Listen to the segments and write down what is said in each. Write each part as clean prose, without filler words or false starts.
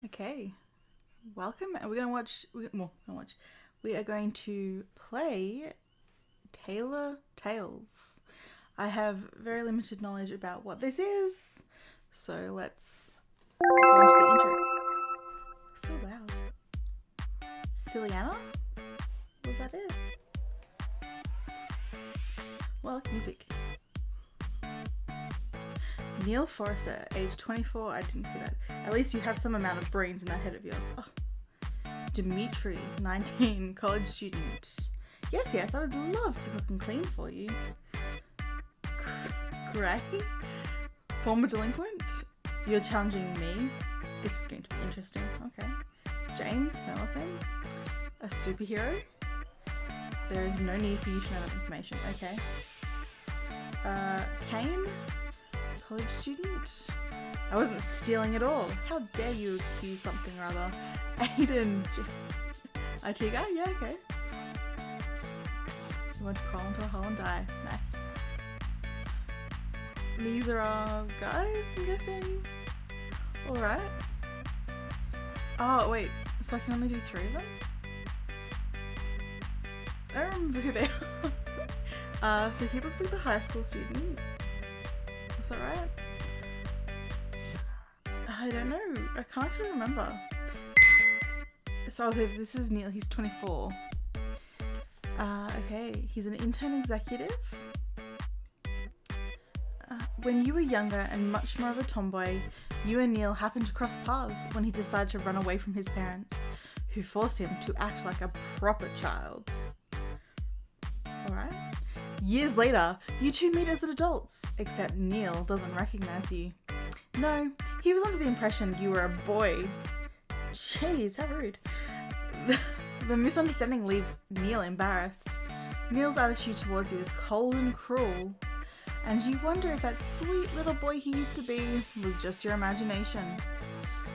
Okay, welcome, and we're gonna watch. We are going to play Tailor Tales. I have very limited knowledge about what this is, so let's go into the intro. So loud. Celianna? Was that it? Well, I like music. Neil Forrester, age 24. I didn't see that. At least you have some amount of brains in that head of yours. Oh. Dimitri, 19, college student. Yes, I would love to cook and clean for you. Gray, former delinquent. You're challenging me. This is going to be interesting. Okay. James, no last name. A superhero. There is no need for you to know that information. Okay. Kane, college student. I wasn't stealing at all. How dare you accuse something or other. Aiden, IT guy? Yeah, okay. You want to crawl into a hole and die. Nice. These are our guys, I'm guessing. Alright. Oh, wait. So I can only do 3 of them? I don't remember who they are. So he looks like the high school student. Is that right? I don't know. I can't actually remember. So this is Neil. He's 24. Okay. He's an intern executive. When you were younger and much more of a tomboy, you and Neil happened to cross paths when he decided to run away from his parents, who forced him to act like a proper child. Alright. Years later, you two meet as adults, except Neil doesn't recognize you. No, he was under the impression you were a boy. Jeez, how rude. The misunderstanding leaves Neil embarrassed. Neil's attitude towards you is cold and cruel, and you wonder if that sweet little boy he used to be was just your imagination.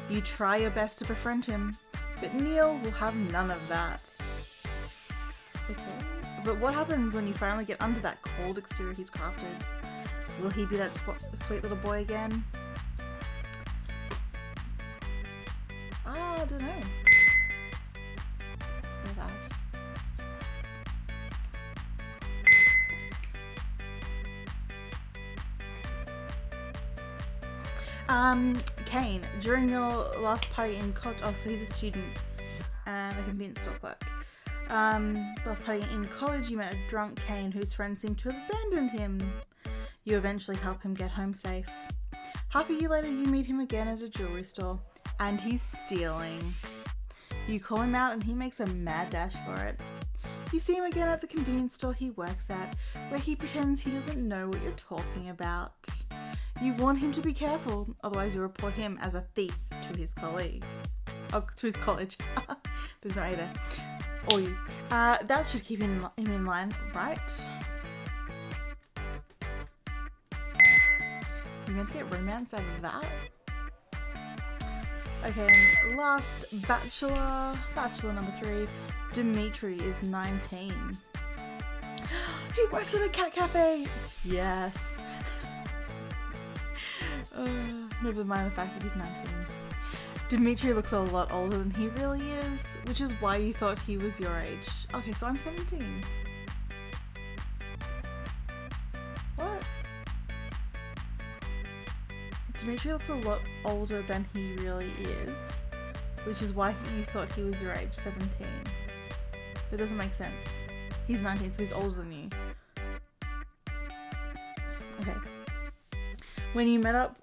You try your best to befriend him, but Neil will have none of that. Okay, but what happens when you finally get under that cold exterior he's crafted? Will he be that sweet little boy again? I don't know. Let's go that. Kane, during your last party in college, so he's a student and a convenience store clerk. Last party in college, you met a drunk Kane whose friends seemed to have abandoned him. You eventually help him get home safe. Half a year later, you meet him again at a jewelry store, and he's stealing. You call him out and he makes a mad dash for it. You see him again at the convenience store he works at, where he pretends he doesn't know what you're talking about. You warn him to be careful, otherwise you report him as a thief to his colleague. Oh, to his college. There's no A there. Or you. That should keep him in line, right? You're going to get romance out of that? Okay, last bachelor number 3, Dimitri is 19. He works at a cat cafe! Yes. Never mind the fact that he's 19. Dimitri looks a lot older than he really is, which is why you thought he was your age. Okay, so I'm 17. What? Dimitri looks a lot older than he really is, which is why you thought he was your age, 17. That doesn't make sense. He's 19, so he's older than you. Okay. When you met up...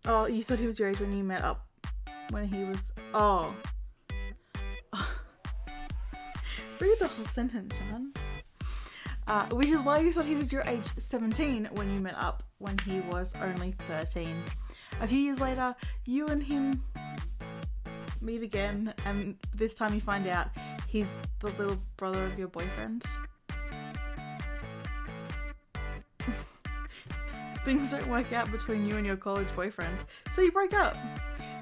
Oh, you thought he was your age when you met up. When he was... Oh. Read the whole sentence, John. Which is why you thought he was your age, 17, when you met up when he was only 13. A few years later, you and him meet again, and this time you find out he's the little brother of your boyfriend. Things don't work out between you and your college boyfriend, so you break up.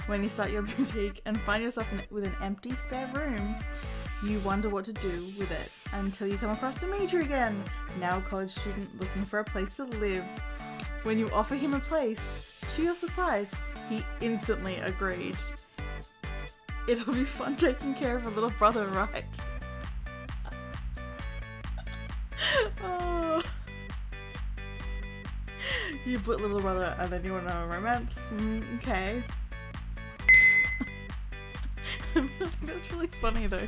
When you start your boutique and find yourself with an empty spare room, you wonder what to do with it until you come across Dimitri again, now a college student looking for a place to live. When you offer him a place, to your surprise, He instantly agreed. It'll be fun taking care of a little brother, right? Oh. You put little brother and then you want to know romance? Okay. That's really funny though.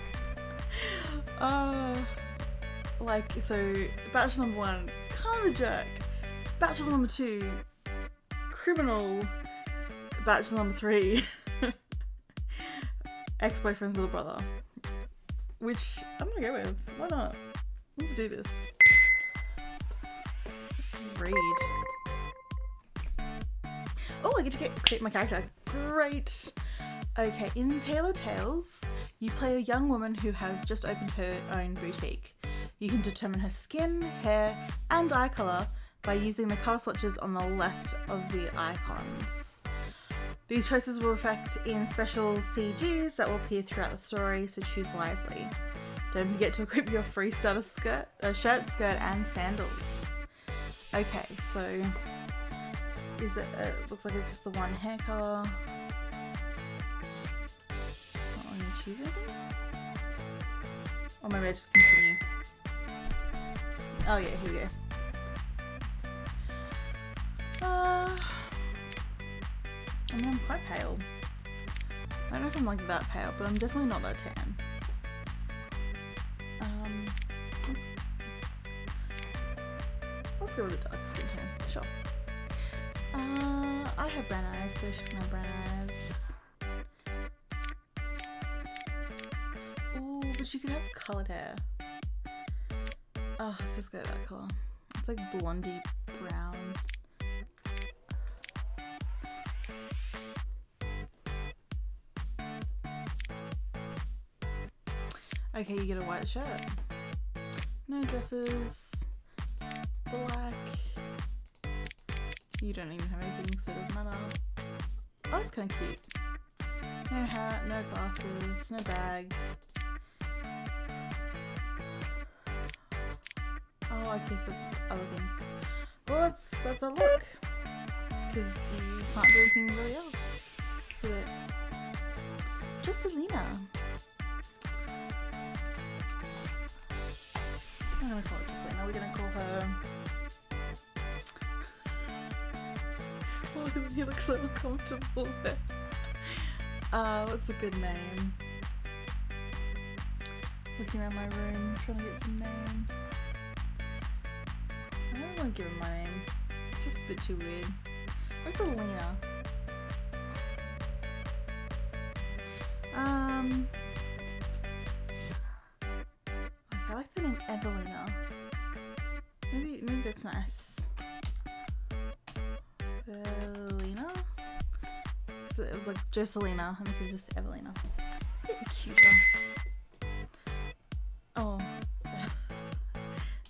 Like, so Bachelor number 1, kind of a jerk. Bachelor number 2, criminal. Bachelor number 3, ex-boyfriend's little brother. Which I'm gonna go with. Why not? Let's do this. Read. Oh, I get to create my character. Great. Okay, in Tailor Tales, you play a young woman who has just opened her own boutique. You can determine her skin, hair, and eye colour by using the colour swatches on the left of the icons. These choices will reflect in special CGs that will appear throughout the story, so choose wisely. Don't forget to equip your free starter shirt, skirt, and sandals. Okay, so is it? Looks like it's just the one hair colour. It's not on YouTube, I think. Or maybe I just continue. Oh yeah, here we go. I mean, I'm quite pale. I don't know if I'm like that pale, but I'm definitely not that tan. Let's go with the dark skin tone, sure. I have brown eyes, so she's gonna have brown eyes. Ooh, but she could have coloured hair. Oh, let's just go with that colour. It's like blondie brown. Okay, you get a white shirt. No dresses. Black. You don't even have anything, so it doesn't matter. Oh, that's kind of cute. No hat, no glasses, no bag. Oh, okay, so that's other things. Well, that's a look. Because you can't do anything really else with it. Just Celianna. I'm gonna call it just Celianna. We're gonna call her. Oh, he looks so uncomfortable there. What's a good name? Looking around my room, trying to get some name. I don't want to give him my name. It's just a bit too weird. I like the Lena. I like the name Evelina. Maybe that's nice. Evelina? It was like Jocelina, and this is just Evelina. A bit cuter. Oh.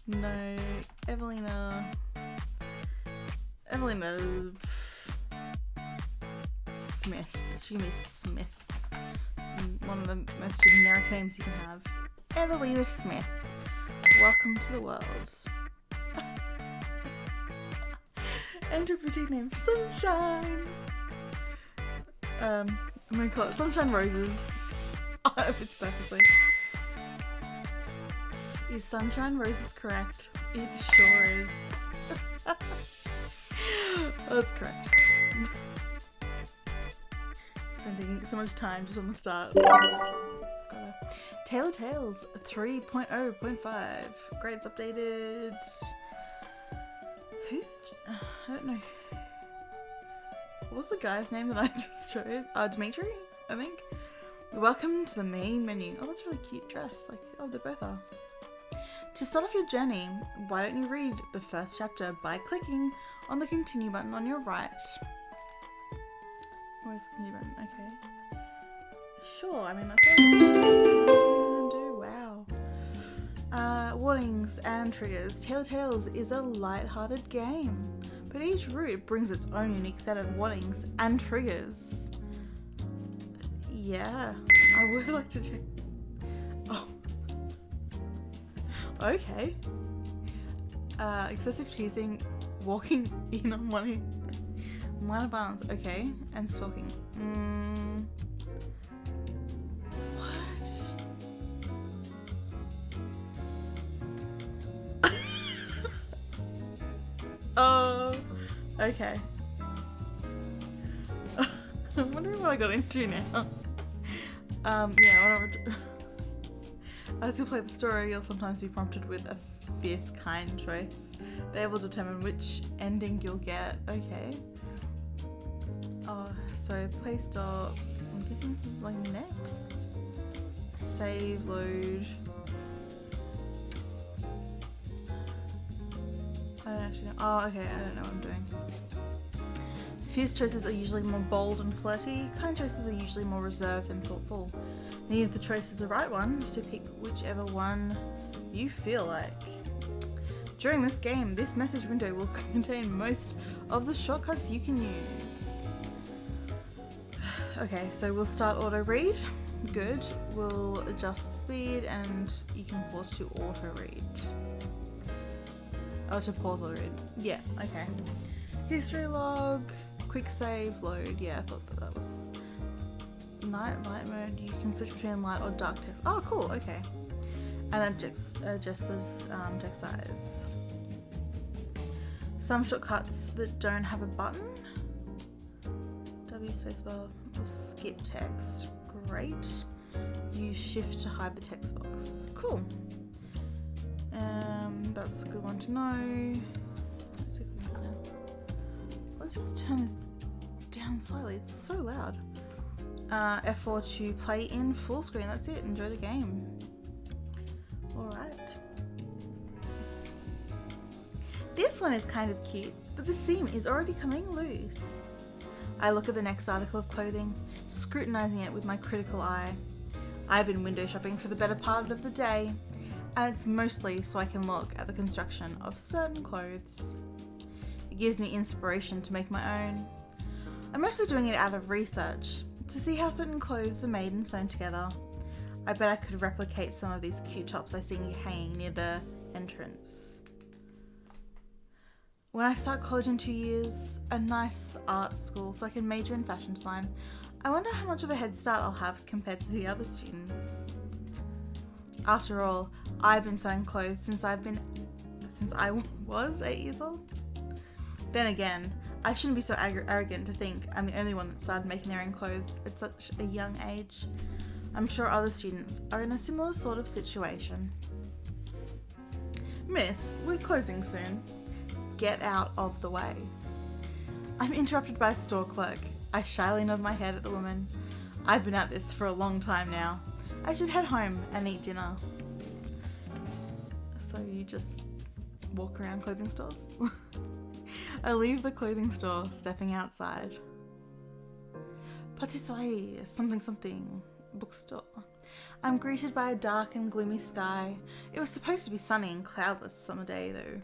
No, Evelina. Evelina Smith. She can be Smith. One of the most generic names you can have. Evelina Smith. Welcome to the world. And her boutique name, Sunshine. I'm gonna call it Sunshine Roses. It fits perfectly. Is Sunshine Roses correct? It sure is. Oh, that's correct. Spending so much time just on the start. Tailor Tales 3.0.5. Grades updated. I don't know. What was the guy's name that I just chose? Dimitri, I think. Welcome to the main menu. Oh, that's a really cute dress. Like, oh, they both are. To start off your journey, why don't you read the first chapter by clicking on the continue button on your right. Where's the continue button? Okay. Sure, I mean, that's what I'm gonna do. Wow. Warnings and triggers. Tailor Tales is a light-hearted game, but each route brings its own unique set of warnings and triggers. Yeah, I would like to check. Oh. Okay. Minor violence, okay. And stalking. What? Oh, okay. I'm wondering what I got into now. Yeah, whatever. As you play the story, you'll sometimes be prompted with a fierce, kind choice. They will determine which ending you'll get. Okay. Oh, so play stop. I'm guessing like next. Save, load. I don't actually know. Oh, okay. I don't know what I'm doing. Fierce choices are usually more bold and flirty. Kind choices are usually more reserved and thoughtful. Neither the choice is the right one, so pick whichever one you feel like. During this game, this message window will contain most of the shortcuts you can use. Okay, so we'll start auto read. Good. We'll adjust speed and you can pause to auto read. Oh, to pause auto read. Yeah, okay. History log. Quick save, load. Yeah, I thought that was light mode. You can switch between light or dark text. Oh, cool. Okay. And then adjusts text size. Some shortcuts that don't have a button. W spacebar or skip text. Great. Use shift to hide the text box. Cool. That's a good one to know. Let's see if we can now. Let's just turn this down slightly. It's so loud. F4 to play in full screen. That's it. Enjoy the game. Alright. This one is kind of cute, but the seam is already coming loose. I look at the next article of clothing, scrutinizing it with my critical eye. I've been window shopping for the better part of the day, and it's mostly so I can look at the construction of certain clothes. It gives me inspiration to make my own. I'm mostly doing it out of research, to see how certain clothes are made and sewn together. I bet I could replicate some of these cute tops I see hanging near the entrance. When I start college in 2 years, a nice art school so I can major in fashion design, I wonder how much of a head start I'll have compared to the other students. After all, I've been sewing clothes since I was 8 years old. Then again, I shouldn't be so arrogant to think I'm the only one that started making their own clothes at such a young age. I'm sure other students are in a similar sort of situation. Miss, we're closing soon. Get out of the way. I'm interrupted by a store clerk. I shyly nod my head at the woman. I've been at this for a long time now. I should head home and eat dinner. So you just walk around clothing stores? I leave the clothing store, stepping outside. Patisserie, something, bookstore. I'm greeted by a dark and gloomy sky. It was supposed to be sunny and cloudless summer day though.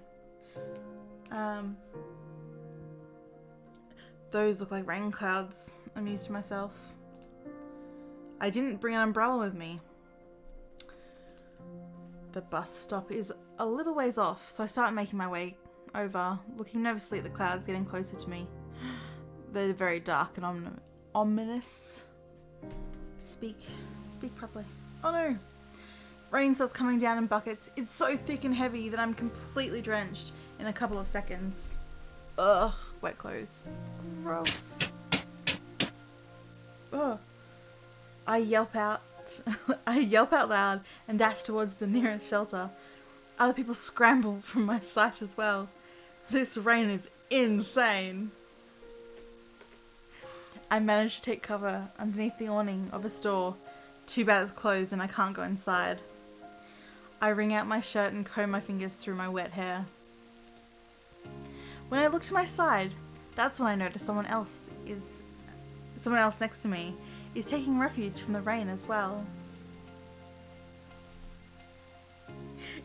Those look like rain clouds, I mused to myself. I didn't bring an umbrella with me. The bus stop is a little ways off, so I start making my way over, looking nervously at the clouds getting closer to me. They're very dark and ominous. Speak properly. Oh no! Rain starts coming down in buckets. It's so thick and heavy that I'm completely drenched in a couple of seconds. Ugh, wet clothes. Gross. Ugh. I yelp out loud and dash towards the nearest shelter. Other people scramble from my sight as well. This rain is insane. I manage to take cover underneath the awning of a store. Too bad it's closed and I can't go inside. I wring out my shirt and comb my fingers through my wet hair. When I look to my side, that's when I notice someone else next to me is taking refuge from the rain as well.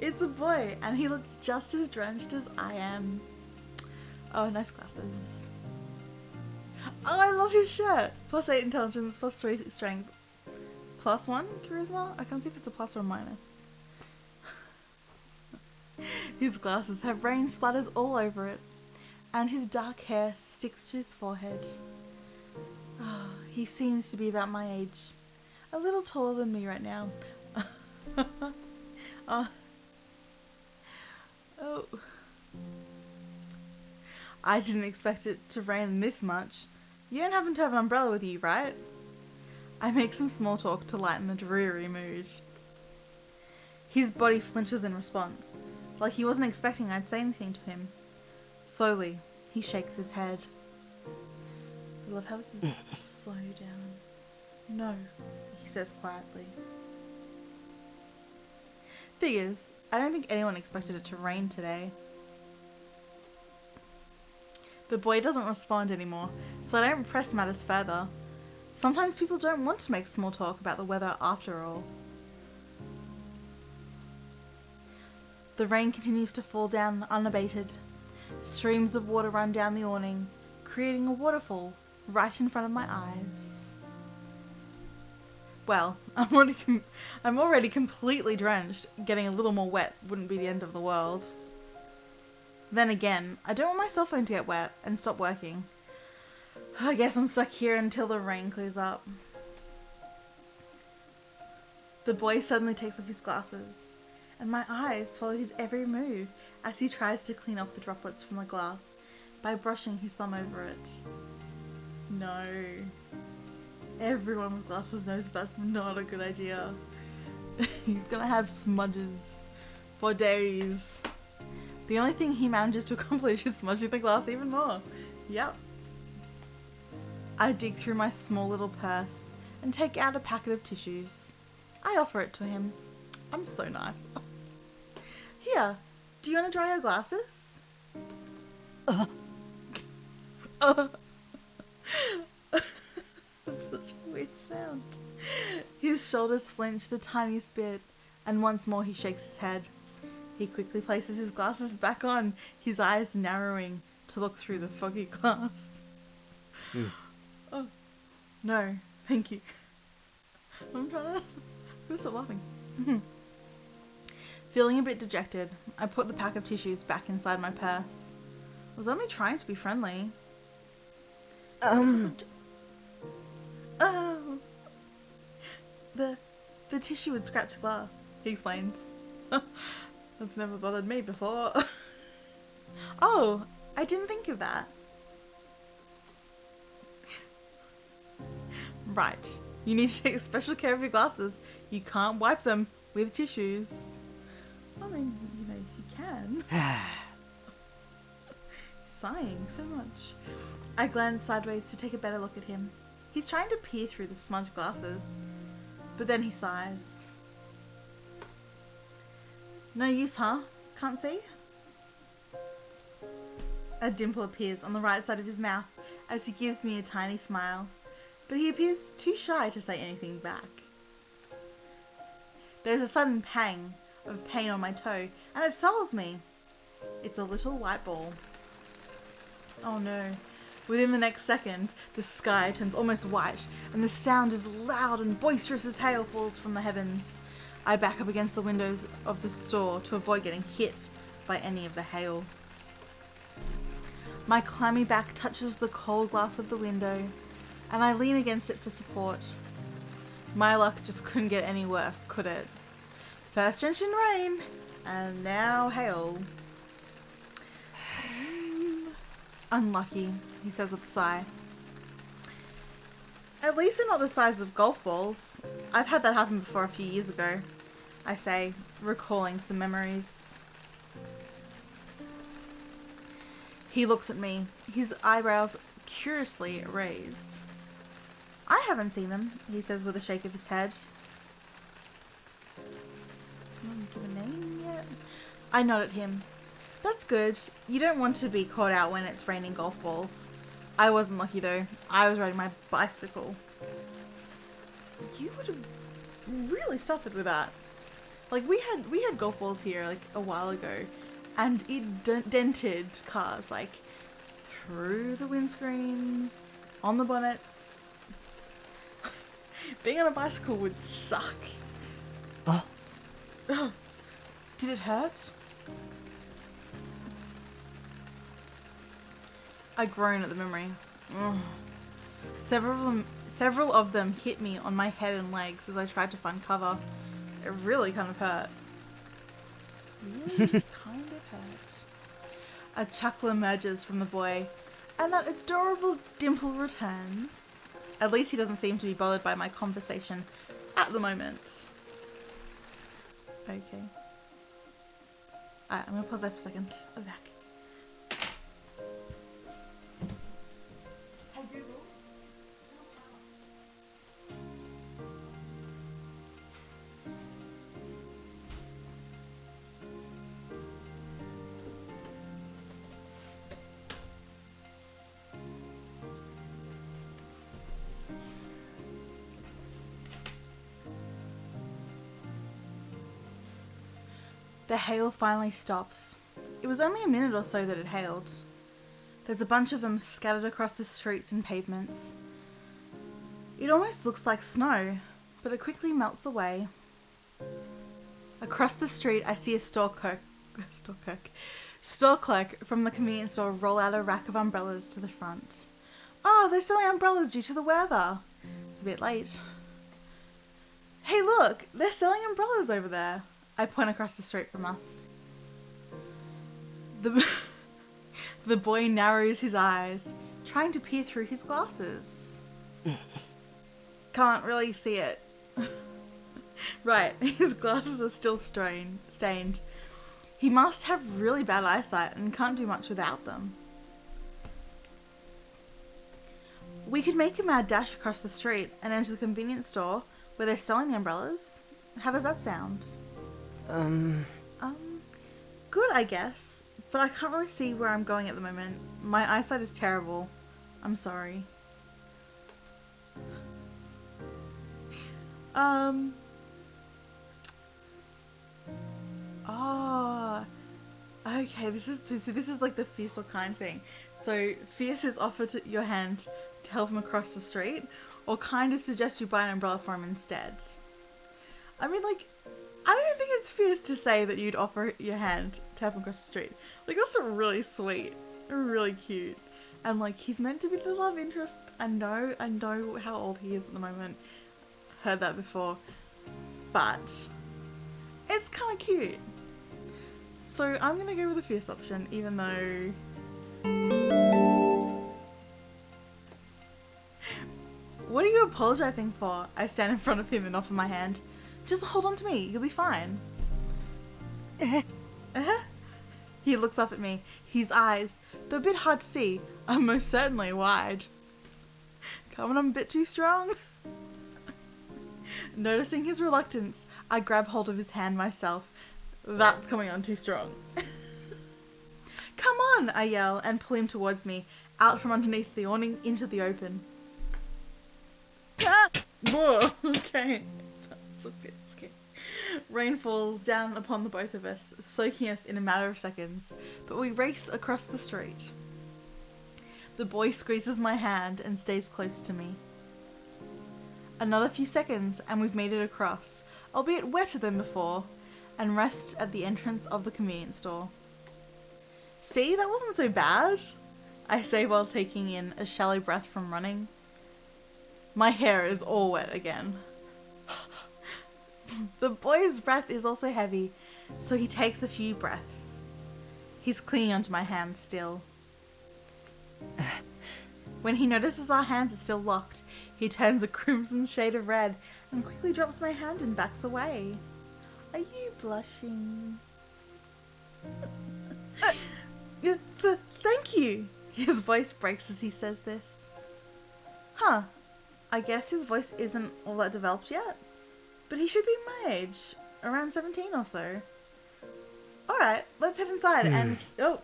It's a boy, and he looks just as drenched as I am. Oh, nice glasses. Oh, I love his shirt. +8 intelligence, +3 strength, +1 charisma. I can't see if it's a plus or a minus. His glasses have rain splatters all over it, and his dark hair sticks to his forehead. Oh, he seems to be about my age. A little taller than me right now. Oh. I didn't expect it to rain this much. You don't happen to have an umbrella with you, right? I make some small talk to lighten the dreary mood. His body flinches in response, like he wasn't expecting I'd say anything to him. Slowly, he shakes his head. I love how this is slow down. No, he says quietly. Figures, I don't think anyone expected it to rain today. The boy doesn't respond anymore, so I don't press matters further. Sometimes people don't want to make small talk about the weather after all. The rain continues to fall down unabated. Streams of water run down the awning, creating a waterfall right in front of my eyes. Well, I'm already completely drenched. Getting a little more wet wouldn't be the end of the world. Then again, I don't want my cell phone to get wet and stop working. I guess I'm stuck here until the rain clears up. The boy suddenly takes off his glasses, and my eyes follow his every move as he tries to clean off the droplets from the glass by brushing his thumb over it. No. Everyone with glasses knows that's not a good idea. He's gonna have smudges for days. The only thing he manages to accomplish is smudging the glass even more. Yep. I dig through my small little purse and take out a packet of tissues. I offer it to him. I'm so nice. Here, do you want to dry your glasses? That's such a weird sound. His shoulders flinch the tiniest bit, and once more he shakes his head. He quickly places his glasses back on, his eyes narrowing to look through the foggy glass. Oh, no, thank you. I'm trying to stop laughing. Feeling a bit dejected, I put the pack of tissues back inside my purse. I was only trying to be friendly. Oh. The tissue would scratch glass, he explains. That's never bothered me before. Oh, I didn't think of that. Right, you need to take special care of your glasses. You can't wipe them with tissues. I mean, you know, you can. Sighing so much. I glance sideways to take a better look at him. He's trying to peer through the smudged glasses, but then he sighs. No use, huh? Can't see? A dimple appears on the right side of his mouth as he gives me a tiny smile, but he appears too shy to say anything back. There's a sudden pang of pain on my toe, and it startles me. It's a little white ball. Oh no. Within the next second, the sky turns almost white, and the sound is loud and boisterous as hail falls from the heavens. I back up against the windows of the store to avoid getting hit by any of the hail. My clammy back touches the cold glass of the window, and I lean against it for support. My luck just couldn't get any worse, could it? First drench in rain, and now hail. Unlucky, he says with a sigh. At least they're not the size of golf balls. I've had that happen before a few years ago, I say, recalling some memories. He looks at me, his eyebrows curiously raised. I haven't seen them, he says with a shake of his head. You want to give a name yet? I nod at him. That's good. You don't want to be caught out when it's raining golf balls. I wasn't lucky though. I was riding my bicycle. You would have really suffered with that. Like we had golf balls here like a while ago, and it dented cars like through the windscreens, on the bonnets. Being on a bicycle would suck. Oh. Did it hurt? I groan at the memory. Ugh. Several of them hit me on my head and legs as I tried to find cover. It really kind of hurt. Really kind of hurt. A chuckle emerges from the boy, and that adorable dimple returns. At least he doesn't seem to be bothered by my conversation at the moment. Okay. Alright, I'm gonna pause there for a second. I'll be back. Hey Google. The hail finally stops. It was only a minute or so that it hailed. There's a bunch of them scattered across the streets and pavements. It almost looks like snow, but it quickly melts away. Across the street, I see a store clerk from the convenience store roll out a rack of umbrellas to the front. Oh, they're selling umbrellas due to the weather. It's a bit late. Hey look, they're selling umbrellas over there. I point across the street from us. The boy narrows his eyes, trying to peer through his glasses. Can't really see it. Right, his glasses are still stained. He must have really bad eyesight and can't do much without them. We could make a mad dash across the street and enter the convenience store where they're selling the umbrellas. How does that sound? Good, I guess. But I can't really see where I'm going at the moment. My eyesight is terrible. I'm sorry. Okay, this is like the fierce or kind thing. So fierce is offer to your hand to help him across the street, or kind is suggest you buy an umbrella for him instead. I mean, like, I don't think it's fierce to say that you'd offer your hand to help him across the street. Like, that's really sweet, really cute, and like he's meant to be the love interest. I know how old he is at the moment. Heard that before, but it's kind of cute. So I'm gonna go with the fierce option, even though what are you apologizing for? I stand in front of him and offer my hand. Just hold on to me, you'll be fine. He looks up at me. His eyes, though a bit hard to see, are most certainly wide. Coming on a bit too strong? Noticing his reluctance, I grab hold of his hand myself. That's coming on too strong. Come on, I yell and pull him towards me, out from underneath the awning into the open. Ah! Whoa, okay. That's a bit scary. Rain falls down upon the both of us, soaking us in a matter of seconds, but we race across the street. The boy squeezes my hand and stays close to me. Another few seconds and we've made it across, albeit wetter than before, and rest at the entrance of the convenience store. See, that wasn't so bad, I say while taking in a shallow breath from running. My hair is all wet again. The boy's breath is also heavy, so he takes a few breaths. He's clinging onto my hand still. When he notices our hands are still locked, he turns a crimson shade of red and quickly drops my hand and backs away. Are you blushing? Thank you! His voice breaks as he says this. Huh. I guess his voice isn't all that developed yet. But he should be my age. Around 17 or so. Alright, let's head inside and... Oh!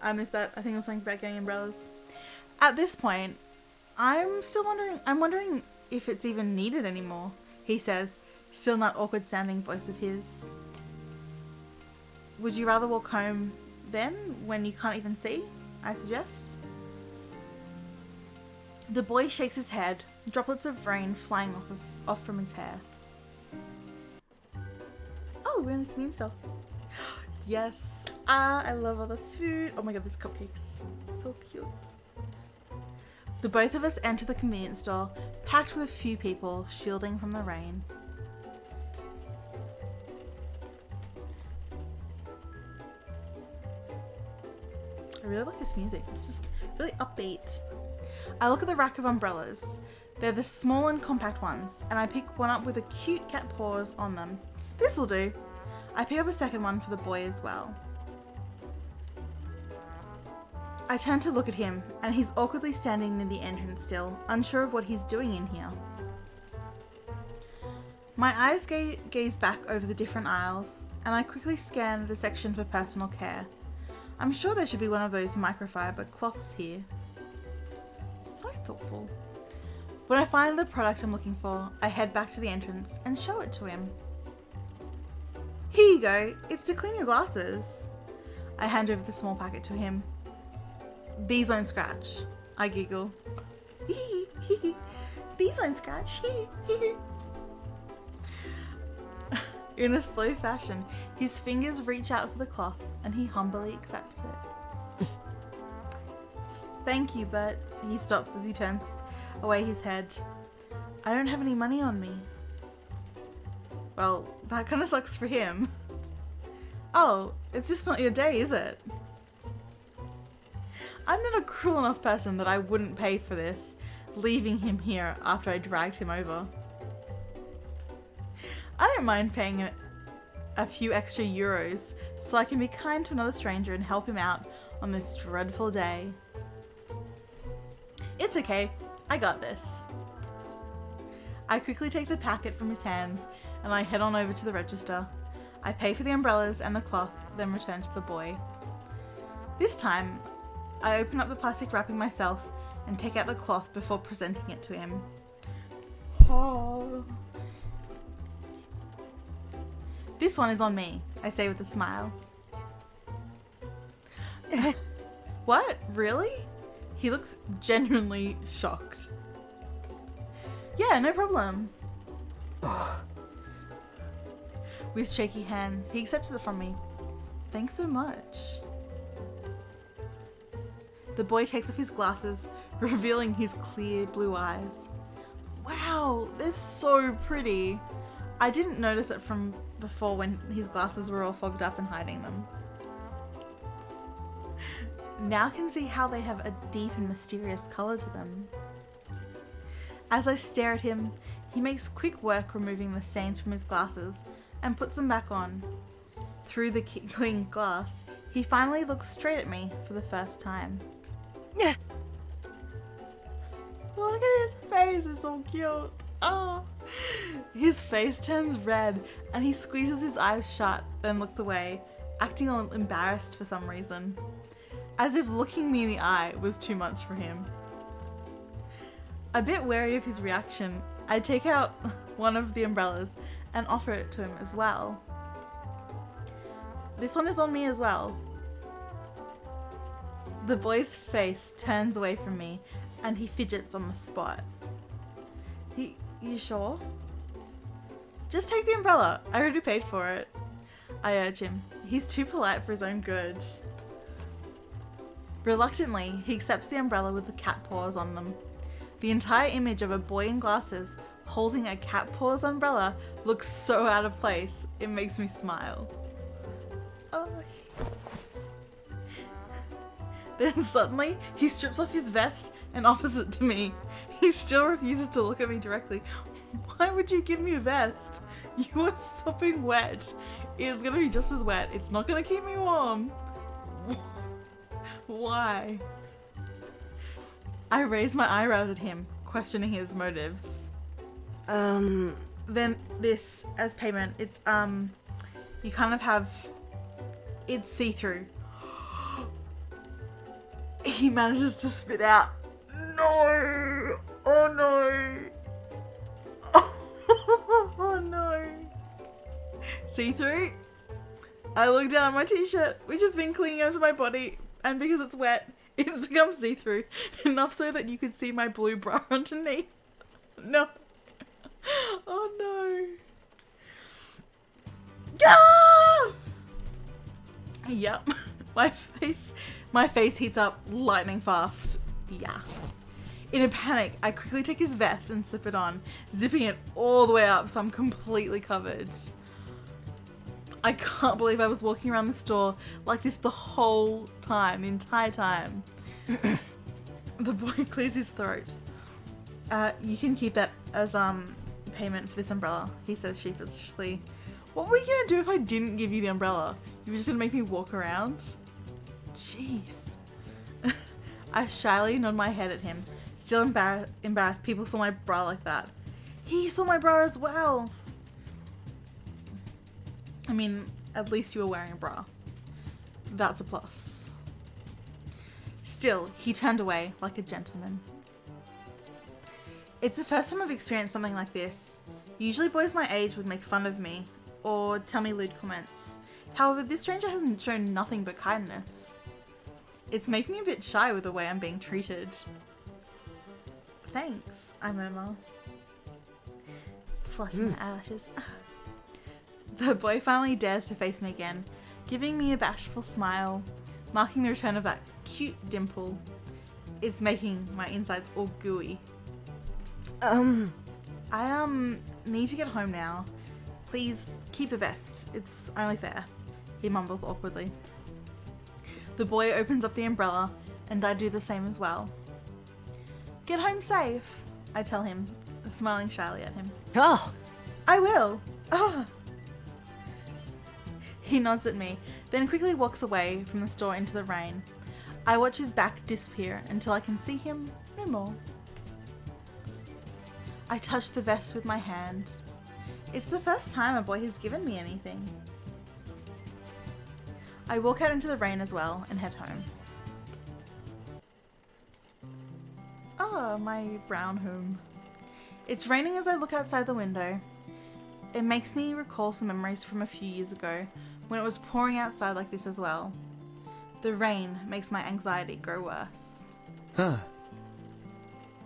I missed that. I think I was something about getting umbrellas. At this point, I'm wondering if it's even needed anymore, he says, still in that awkward sounding voice of his. Would you rather walk home then, when you can't even see? I suggest. The boy shakes his head, droplets of rain flying off from his hair. Oh, we're in the convenience store. Yes. Ah, I love all the food. Oh my god, this cupcake's so cute. The both of us enter the convenience store, packed with a few people, shielding from the rain. I really like this music. It's just really upbeat. I look at the rack of umbrellas. They're the small and compact ones, and I pick one up with a cute cat paws on them. This will do. I pick up a second one for the boy as well. I turn to look at him, and he's awkwardly standing near the entrance still, unsure of what he's doing in here. My eyes gaze back over the different aisles, and I quickly scan the section for personal care. I'm sure there should be one of those microfiber cloths here. So thoughtful. When I find the product I'm looking for, I head back to the entrance and show it to him. Here you go, it's to clean your glasses. I hand over the small packet to him. These won't scratch. I giggle. These won't scratch. In a slow fashion, his fingers reach out for the cloth and he humbly accepts it. Thank you, but he stops as he turns away his head. I don't have any money on me. Well, that kind of sucks for him. Oh, it's just not your day, is it? I'm not a cruel enough person that I wouldn't pay for this, leaving him here after I dragged him over. I don't mind paying a few extra euros so I can be kind to another stranger and help him out on this dreadful day. It's okay, I got this. I quickly take the packet from his hands and I head on over to the register. I pay for the umbrellas and the cloth, then return to the boy. This time, I open up the plastic wrapping myself and take out the cloth before presenting it to him. Oh. This one is on me, I say with a smile. What? Really? He looks genuinely shocked. Yeah, no problem. With shaky hands, he accepts it from me. Thanks so much. The boy takes off his glasses, revealing his clear blue eyes. Wow, they're so pretty. I didn't notice it from before when his glasses were all fogged up and hiding them. Now I can see how they have a deep and mysterious colour to them. As I stare at him, he makes quick work removing the stains from his glasses and puts them back on. Through the clean glass, he finally looks straight at me for the first time. Yeah. Look at his face, it's so cute. Oh. His face turns red and he squeezes his eyes shut, then looks away, acting all embarrassed for some reason. As if looking me in the eye was too much for him. A bit wary of his reaction, I take out one of the umbrellas and offer it to him as well. This one is on me as well. The boy's face turns away from me and he fidgets on the spot. You sure? Just take the umbrella. I already paid for it. I urge him. He's too polite for his own good. Reluctantly, he accepts the umbrella with the cat paws on them. The entire image of a boy in glasses holding a cat paws umbrella looks so out of place. It makes me smile. Oh. Then suddenly, he strips off his vest and offers it to me. He still refuses to look at me directly. Why would you give me a vest? You are sopping wet. It's gonna be just as wet. It's not gonna keep me warm. Why? I raise my eyebrows at him, questioning his motives. Then this, as payment, it's, you kind of have, it's see-through. He manages to spit out. No! Oh no! Oh no! See-through? I look down at my t-shirt, which has been clinging onto my body, and because it's wet, it's become see-through, enough so that you could see my blue bra underneath. No. Oh no. Ah! Yep. My face heats up lightning fast. Yeah. In a panic, I quickly take his vest and slip it on, zipping it all the way up so I'm completely covered. I can't believe I was walking around the store like this the whole time, the entire time. The boy clears his throat. You can keep that as payment for this umbrella, he says sheepishly. What were you gonna do if I didn't give you the umbrella? You were just gonna make me walk around? Jeez. I shyly nod my head at him, still embarrassed people saw my bra like that. He saw my bra as well. I mean, at least you were wearing a bra. That's a plus. Still, he turned away like a gentleman. It's the first time I've experienced something like this. Usually boys my age would make fun of me or tell me lewd comments. However, this stranger hasn't shown nothing but kindness. It's making me a bit shy with the way I'm being treated. Thanks, I murmur, flushing my eyelashes. The boy finally dares to face me again, giving me a bashful smile, marking the return of that cute dimple. It's making my insides all gooey. I need to get home now. Please keep the vest. It's only fair, he mumbles awkwardly. The boy opens up the umbrella and I do the same as well. Get home safe, I tell him, smiling shyly at him. Oh! I will. Oh. He nods at me, then quickly walks away from the store into the rain. I watch his back disappear until I can see him no more. I touch the vest with my hand. It's the first time a boy has given me anything. I walk out into the rain as well and head home. Oh, my brown home. It's raining as I look outside the window. It makes me recall some memories from a few years ago when it was pouring outside like this as well. The rain makes my anxiety grow worse. Huh.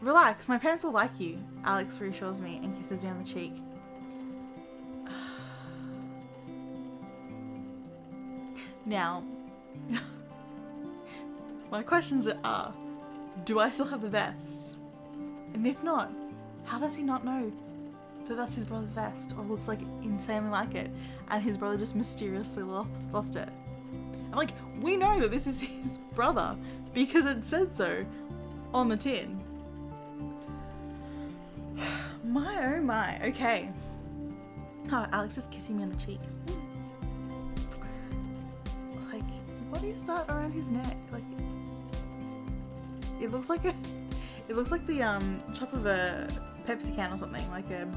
Relax, my parents will like you, Alex reassures me and kisses me on the cheek. Now, my questions are, do I still have the vest? And if not, how does he not know that that's his brother's vest or looks like insanely like it and his brother just mysteriously lost it? I'm like, we know that this is his brother because it said so on the tin. My oh my, okay. Oh, Alex is kissing me on the cheek. Like, what is that around his neck? Like, it looks like the top of a Pepsi can or something, like a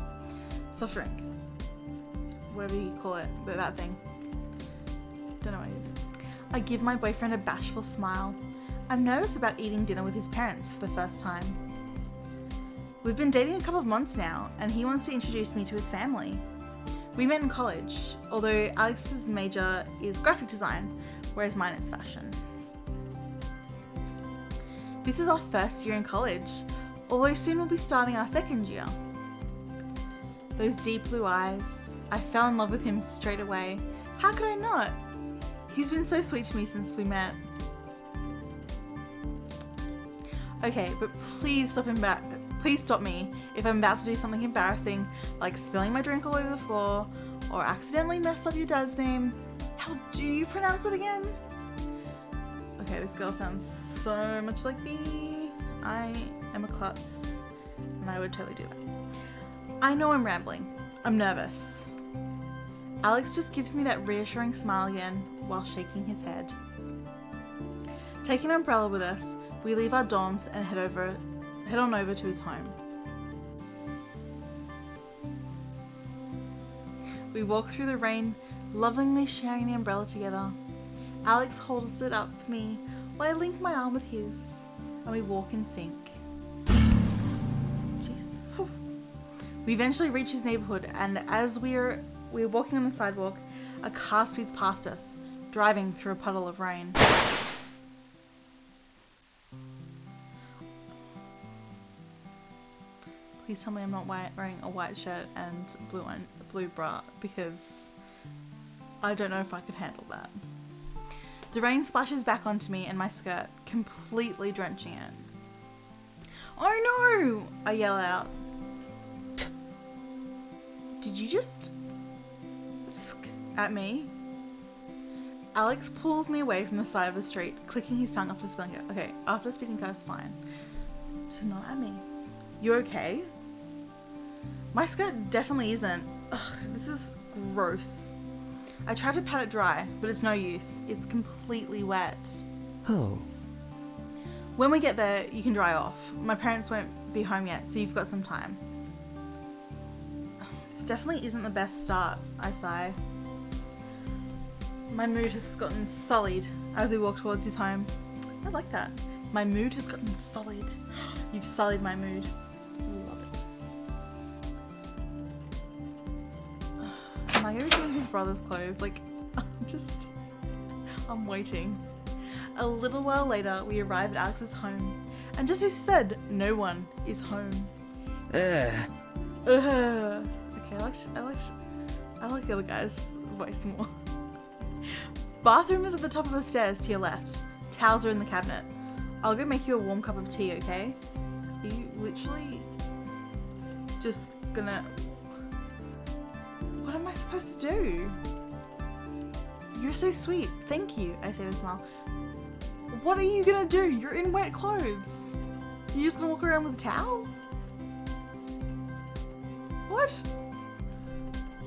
soft drink, whatever you call it, that thing. Don't know what it is. I give my boyfriend a bashful smile. I'm nervous about eating dinner with his parents for the first time. We've been dating a couple of months now, and he wants to introduce me to his family. We met in college, although Alex's major is graphic design, whereas mine is fashion. This is our first year in college, although soon we'll be starting our second year. Those deep blue eyes, I fell in love with him straight away. How could I not? He's been so sweet to me since we met. Okay, but please stop me if I'm about to do something embarrassing, like spilling my drink all over the floor, or accidentally mess up your dad's name. How do you pronounce it again? Okay, this girl sounds so much like me. I am a klutz, and I would totally do that. I know I'm rambling. I'm nervous. Alex just gives me that reassuring smile again while shaking his head. Taking an umbrella with us, we leave our dorms and head on over to his home. We walk through the rain, lovingly sharing the umbrella together. Alex holds it up for me while I link my arm with his, and we walk in sync. Jeez. We eventually reach his neighborhood, and as we're walking on the sidewalk, a car speeds past us, driving through a puddle of rain. Please tell me I'm not wearing a white shirt and blue bra, because I don't know if I could handle that. The rain splashes back onto me and my skirt, completely drenching it. Oh no! I yell out. Did you just sk at me? Alex pulls me away from the side of the street, clicking his tongue after spelling it. Okay, after speaking curse, fine. Just not at me. You okay? My skirt definitely isn't. Ugh, this is gross. I tried to pat it dry, but it's no use. It's completely wet. Oh. When we get there, you can dry off. My parents won't be home yet, so you've got some time. This definitely isn't the best start, I sigh. My mood has gotten sullied as we walk towards his home. I like that. My mood has gotten sullied. You've sullied my mood. Love it. Am I going to be doing his brother's clothes? Like, I'm waiting. A little while later, we arrive at Alex's home. And just as he said, no one is home. Ugh. Okay, I like the other guy's voice more. Bathroom is at the top of the stairs to your left. Towels are in the cabinet. I'll go make you a warm cup of tea, okay? Are you literally just gonna... What am I supposed to do? You're so sweet. Thank you, I say with a smile. What are you gonna do? You're in wet clothes. You're just gonna walk around with a towel? What?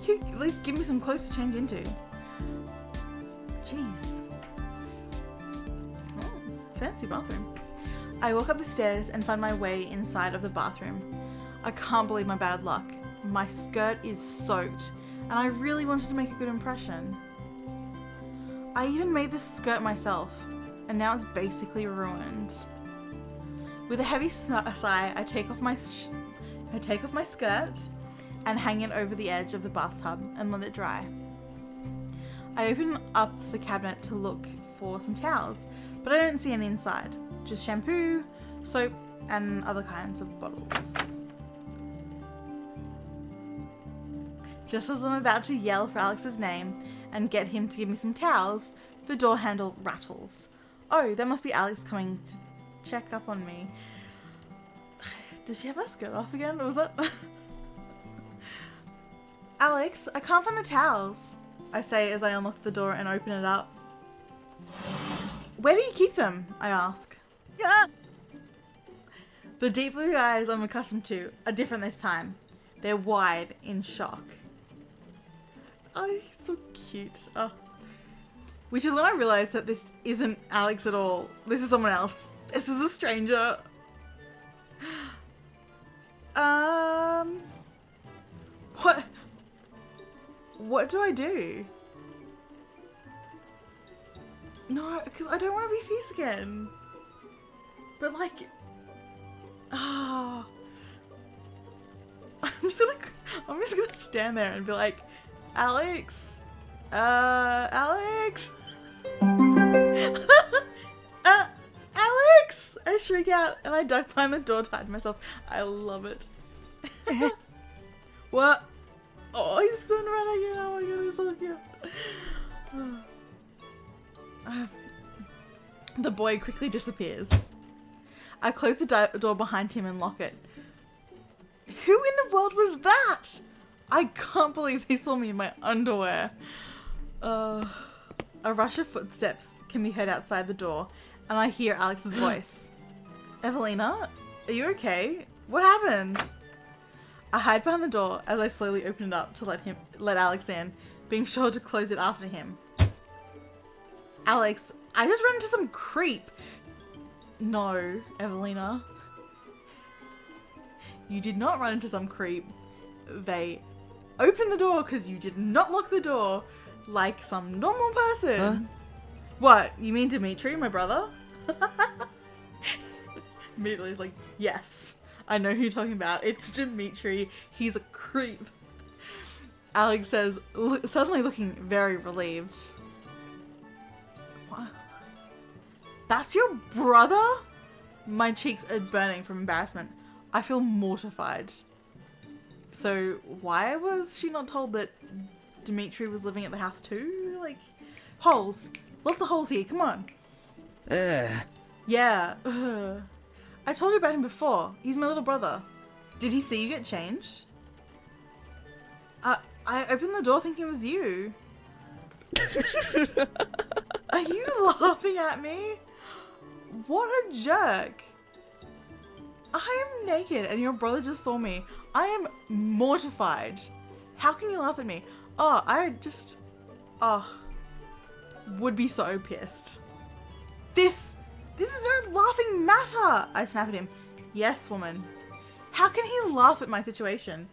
You at least give me some clothes to change into. Jeez. Oh, fancy bathroom. I walk up the stairs and find my way inside of the bathroom. I can't believe my bad luck. My skirt is soaked, and I really wanted to make a good impression. I even made this skirt myself, and now it's basically ruined. With a heavy sigh, I take off my skirt and hang it over the edge of the bathtub and let it dry. I open up the cabinet to look for some towels, but I don't see any inside. Just shampoo, soap, and other kinds of bottles. Just as I'm about to yell for Alex's name and get him to give me some towels, the door handle rattles. Oh, that must be Alex coming to check up on me. Did she have her skirt off again? Or was that... Alex, I can't find the towels, I say as I unlock the door and open it up. Where do you keep them? I ask. Yeah. The deep blue eyes I'm accustomed to are different this time. They're wide in shock. Oh, he's so cute. Oh. Which is when I realised that this isn't Alex at all. This is someone else. This is a stranger. What do I do? No, because I don't want to be fierce again. But like, I'm just gonna stand there and be like, Alex, Alex, Alex! I shriek out and I duck behind the door to hide myself. I love it. What? Oh, he's swimming around again. Oh my god, he's so cute. The boy quickly disappears. I close the door behind him and lock it. Who in the world was that? I can't believe he saw me in my underwear. A rush of footsteps can be heard outside the door, and I hear Alex's voice. Evelina, are you okay? What happened? I hide behind the door as I slowly open it up to let Alex in, being sure to close it after him. Alex, I just ran into some creep. No, Evelina. You did not run into some creep. They opened the door because you did not lock the door like some normal person. Huh? What? You mean Dimitri, my brother? Immediately he's like, yes, I know who you're talking about. It's Dimitri. He's a creep. Alex says, suddenly looking very relieved. What? That's your brother? My cheeks are burning from embarrassment. I feel mortified. So why was she not told that Dimitri was living at the house too? Like, holes. Lots of holes here. Come on. Ugh. Yeah. Ugh. I told you about him before. He's my little brother. Did he see you get changed? I opened the door thinking it was you. Are you laughing at me? What a jerk. I am naked and your brother just saw me. I am mortified. How can you laugh at me? Oh, would be so pissed. This is no laughing matter. I snap at him. Yes, woman. How can he laugh at my situation?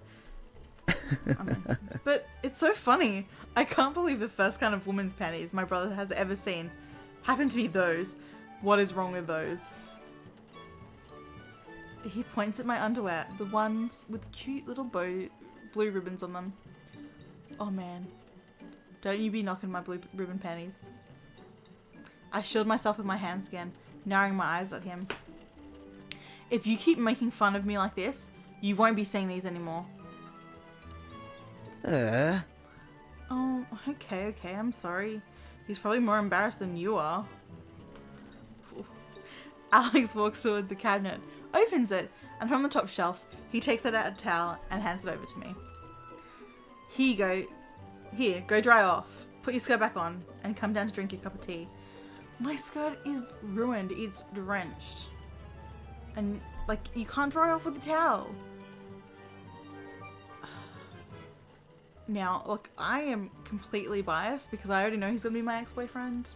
But it's so funny. I can't believe the first kind of woman's panties my brother has ever seen happen to be those. What is wrong with those? He points at my underwear, the ones with cute little blue ribbons on them. Oh man, don't you be knocking my blue ribbon panties. I shield myself with my hands again, narrowing my eyes at him. If you keep making fun of me like this, you won't be seeing these anymore. Oh, okay, I'm sorry. He's probably more embarrassed than you are. Alex walks toward the cabinet, opens it, and from the top shelf, he takes out a towel and hands it over to me. Here you go. Here, go dry off. Put your skirt back on and come down to drink your cup of tea. My skirt is ruined. It's drenched. And, like, you can't dry off with a towel. Now, look, I am completely biased because I already know he's gonna be my ex-boyfriend.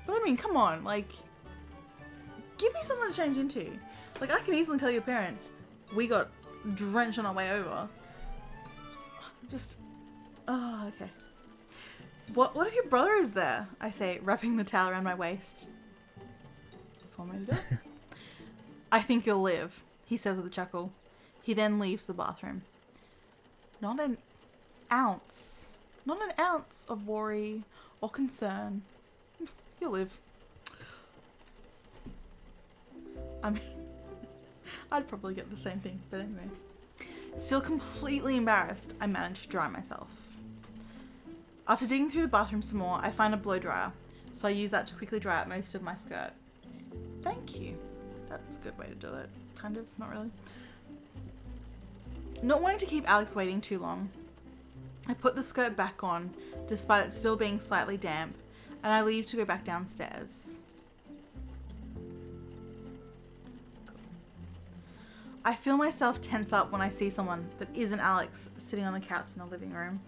But I mean, come on, like, give me something to change into. Like, I can easily tell your parents we got drenched on our way over. Just, oh, okay. What if your brother is there? I say, wrapping the towel around my waist. That's one way to do it. I think you'll live, he says with a chuckle. He then leaves the bathroom. Not an ounce of worry or concern. You'll live. I mean, I'd probably get the same thing, but anyway. Still completely embarrassed, I managed to dry myself. After digging through the bathroom some more, I find a blow dryer, so I use that to quickly dry out most of my skirt. Thank you. That's a good way to do it. Kind of, not really. Not wanting to keep Alex waiting too long, I put the skirt back on, despite it still being slightly damp, and I leave to go back downstairs. I feel myself tense up when I see someone that isn't Alex sitting on the couch in the living room.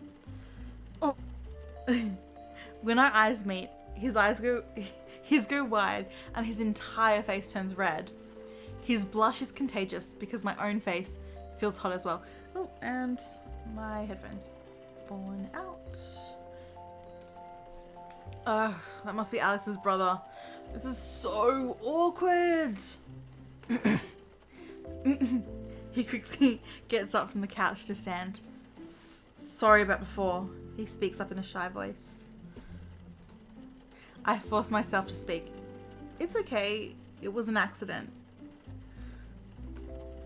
Oh. When our eyes meet, his go wide and his entire face turns red. His blush is contagious because my own face feels hot as well. Oh, and my headphones fallen out. Ugh, that must be Alex's brother. This is so awkward. He quickly gets up from the couch to stand. Sorry about before, he speaks up in a shy voice. I force myself to speak. It's okay, it was an accident.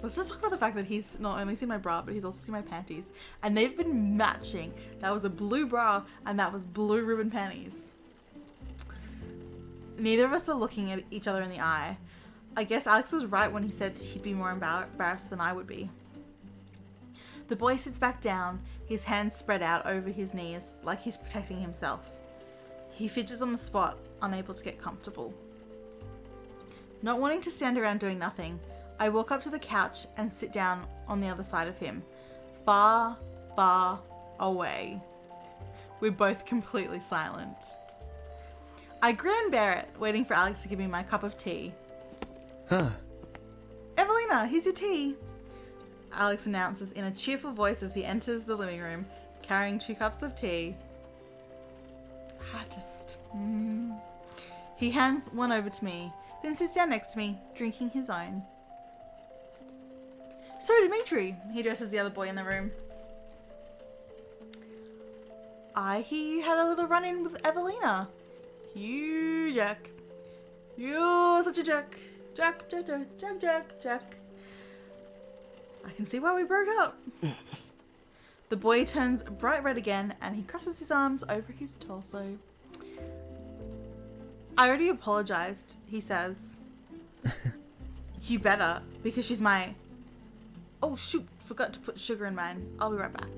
Let's just talk about the fact that he's not only seen my bra, but he's also seen my panties. And they've been matching. That was a blue bra, and that was blue ribbon panties. Neither of us are looking at each other in the eye. I guess Alex was right when he said he'd be more embarrassed than I would be. The boy sits back down, his hands spread out over his knees, like he's protecting himself. He fidgets on the spot, unable to get comfortable. Not wanting to stand around doing nothing, I walk up to the couch and sit down on the other side of him. Far, far away. We're both completely silent. I grin and bear it, waiting for Alex to give me my cup of tea. Huh. Evelina, here's your tea. Alex announces in a cheerful voice as he enters the living room, carrying 2 cups of tea. He hands one over to me, then sits down next to me, drinking his own. So, Dimitri, he addresses the other boy in the room. I hear you had a little run-in with Evelina. You Jack. You're such a Jack. Jack. I can see why we broke up. The boy turns bright red again and he crosses his arms over his torso. I already apologized, he says. You better, because she's my... Oh shoot, forgot to put sugar in mine. I'll be right back.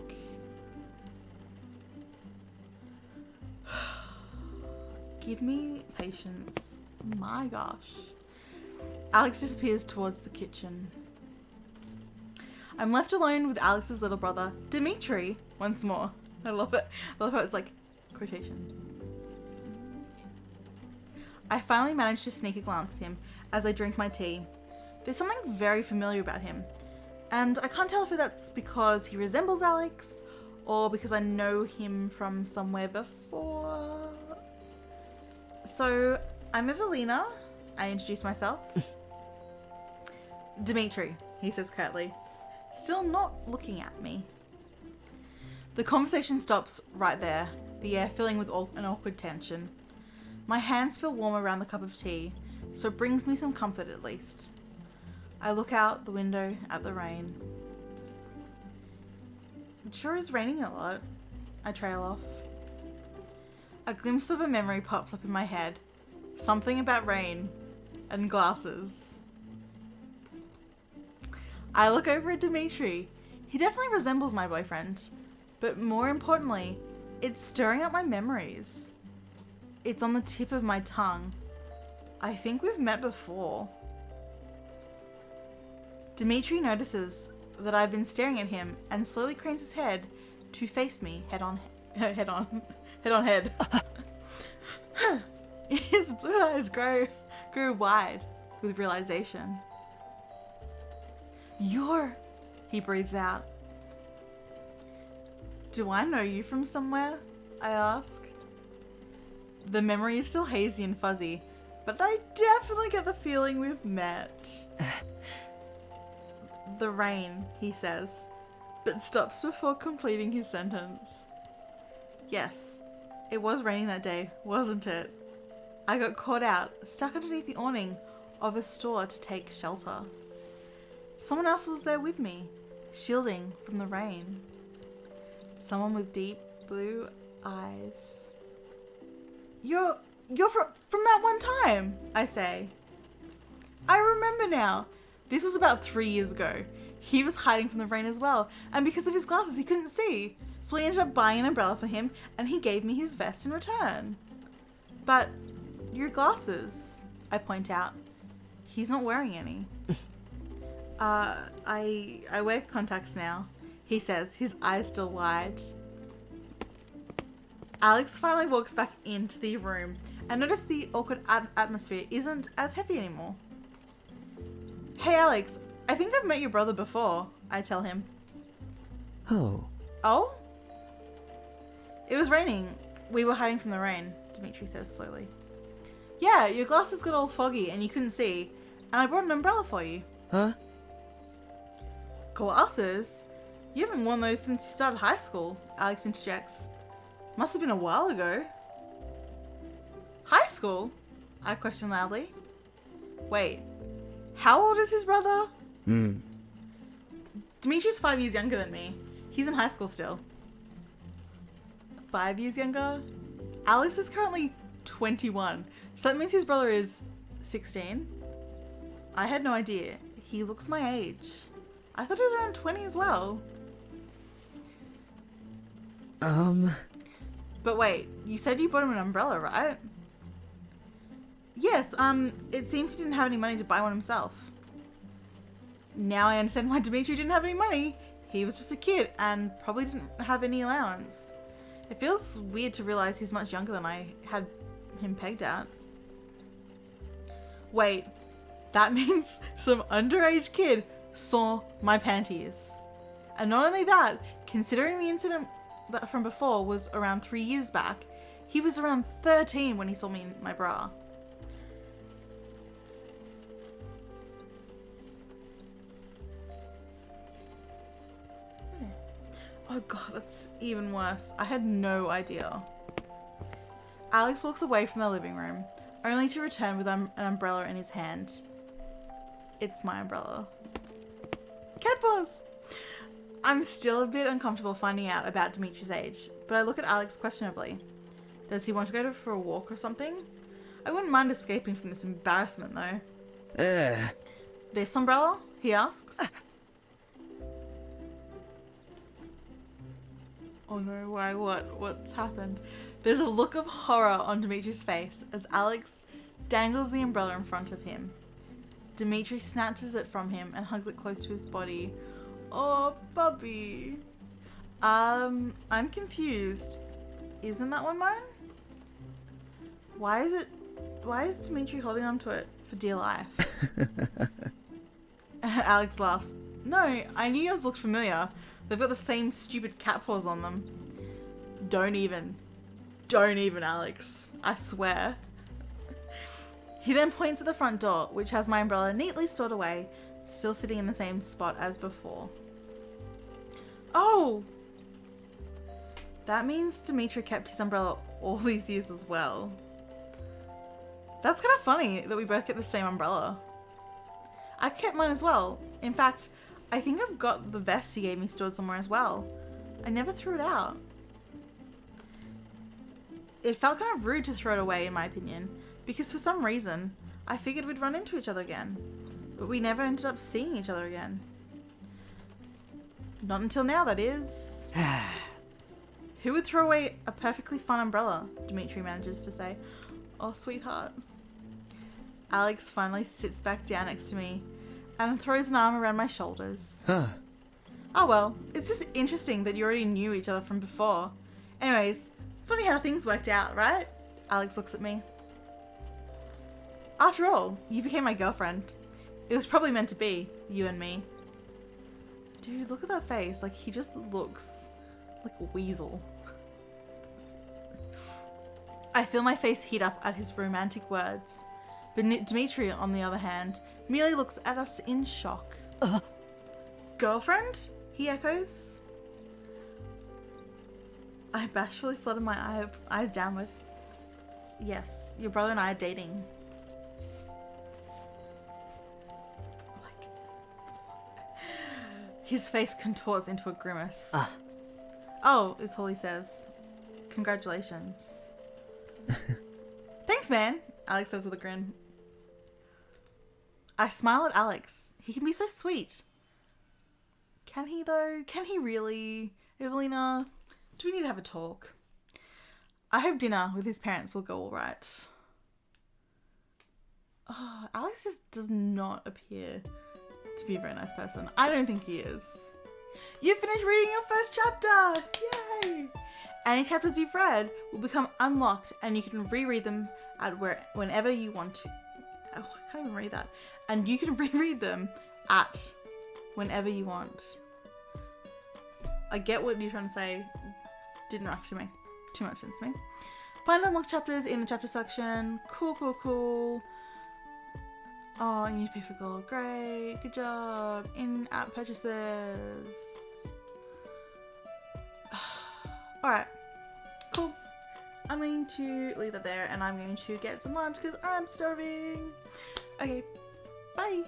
Give me patience. My gosh. Alex disappears towards the kitchen. I'm left alone with Alex's little brother, Dimitri, once more. I love it. I love how it's like quotation. I finally manage to sneak a glance at him as I drink my tea. There's something very familiar about him, and I can't tell if that's because he resembles Alex or because I know him from somewhere before. So, I'm Evelina. I introduce myself. Dimitri, he says curtly, still not looking at me. The conversation stops right there, the air filling with an awkward tension. My hands feel warm around the cup of tea, so it brings me some comfort at least. I look out the window at the rain. It sure is raining a lot. I trail off. A glimpse of a memory pops up in my head. Something about rain and glasses. I look over at Dimitri. He definitely resembles my boyfriend, but more importantly, it's stirring up my memories. It's on the tip of my tongue. I think we've met before. Dimitri notices that I've been staring at him and slowly cranes his head to face me head on. His blue eyes grow wide with realization. He breathes out. Do I know you from somewhere? I ask. The memory is still hazy and fuzzy, but I definitely get the feeling we've met. The rain, he says, but stops before completing his sentence. Yes, it was raining that day, wasn't it? I got caught out, stuck underneath the awning of a store to take shelter. Someone else was there with me, shielding from the rain. Someone with deep blue eyes. You're from that one time, I say. I remember now. This was about 3 years ago. He was hiding from the rain as well, and because of his glasses he couldn't see. So I ended up buying an umbrella for him, and he gave me his vest in return. But your glasses, I point out. He's not wearing any. I wear contacts now, he says, his eyes still wide. Alex finally walks back into the room and notices the awkward atmosphere isn't as heavy anymore. Hey Alex, I think I've met your brother before, I tell him. Oh. Oh? It was raining. We were hiding from the rain, Dimitri says slowly. Yeah, your glasses got all foggy and you couldn't see, and I brought an umbrella for you. Huh? Glasses? You haven't worn those since you started high school, Alex interjects. Must have been a while ago. High school? I question loudly. Wait, how old is his brother? Dimitri's 5 years younger than me. He's in high school still. 5 years younger? Alex is currently 21, so that means his brother is 16. I had no idea. He looks my age. I thought he was around 20 as well. But wait, you said you bought him an umbrella, right? Yes, it seems he didn't have any money to buy one himself. Now I understand why Dimitri didn't have any money. He was just a kid and probably didn't have any allowance. It feels weird to realize he's much younger than I had him pegged at. Wait, that means some underage kid saw my panties. And not only that, considering the incident that from before was around 3 years back, he was around 13 when he saw me in my bra. Oh god, that's even worse. I had no idea. Alex walks away from the living room, only to return with an umbrella in his hand. It's my umbrella. Cat paws! I'm still a bit uncomfortable finding out about Dimitri's age, but I look at Alex questionably. Does he want to go for a walk or something? I wouldn't mind escaping from this embarrassment though. Ugh. This umbrella? He asks. Oh no, why? What's happened? There's a look of horror on Dimitri's face as Alex dangles the umbrella in front of him. Dimitri snatches it from him and hugs it close to his body. Oh, Bubby. I'm confused. Isn't that one mine? Why is Dimitri holding onto it for dear life? Alex laughs. No, I knew yours looked familiar. They've got the same stupid cat paws on them. Don't even, Alex. I swear. He then points at the front door, which has my umbrella neatly stored away, still sitting in the same spot as before. Oh! That means Dimitri kept his umbrella all these years as well. That's kind of funny that we both get the same umbrella. I kept mine as well. In fact, I think I've got the vest he gave me stored somewhere as well. I never threw it out. It felt kind of rude to throw it away, in my opinion, because for some reason, I figured we'd run into each other again. But we never ended up seeing each other again. Not until now, that is. Who would throw away a perfectly fun umbrella? Dimitri manages to say. Oh, sweetheart. Alex finally sits back down next to me and throws an arm around my shoulders. Huh. Oh well, it's just interesting that you already knew each other from before. Anyways, funny how things worked out, right? Alex looks at me. After all, you became my girlfriend. It was probably meant to be, you and me. Dude, look at that face. Like, he just looks like a weasel. I feel my face heat up at his romantic words. But Dimitri, on the other hand, merely looks at us in shock. Girlfriend? He echoes. I bashfully flutter my eyes downward. Yes, your brother and I are dating. His face contours into a grimace. Oh, is all he says. Congratulations. Thanks, man, Alex says with a grin. I smile at Alex. He can be so sweet. Can he, though? Can he really? Evelina, do we need to have a talk? I hope dinner with his parents will go all right. Oh, Alex just does not appear to be a very nice person. I don't think he is. You finished reading your first chapter! Yay! Any chapters you've read will become unlocked and you can reread them at whenever you want to. Oh, I can't even read that. And you can reread them at whenever you want. I get what you're trying to say. Didn't actually make too much sense to me. Find unlocked chapters in the chapter section. Cool, cool, cool. Oh, you need to pay for gold. Great. Good job. In-app purchases. Alright. Cool. I'm going to leave that there and I'm going to get some lunch because I'm starving. Okay. Bye.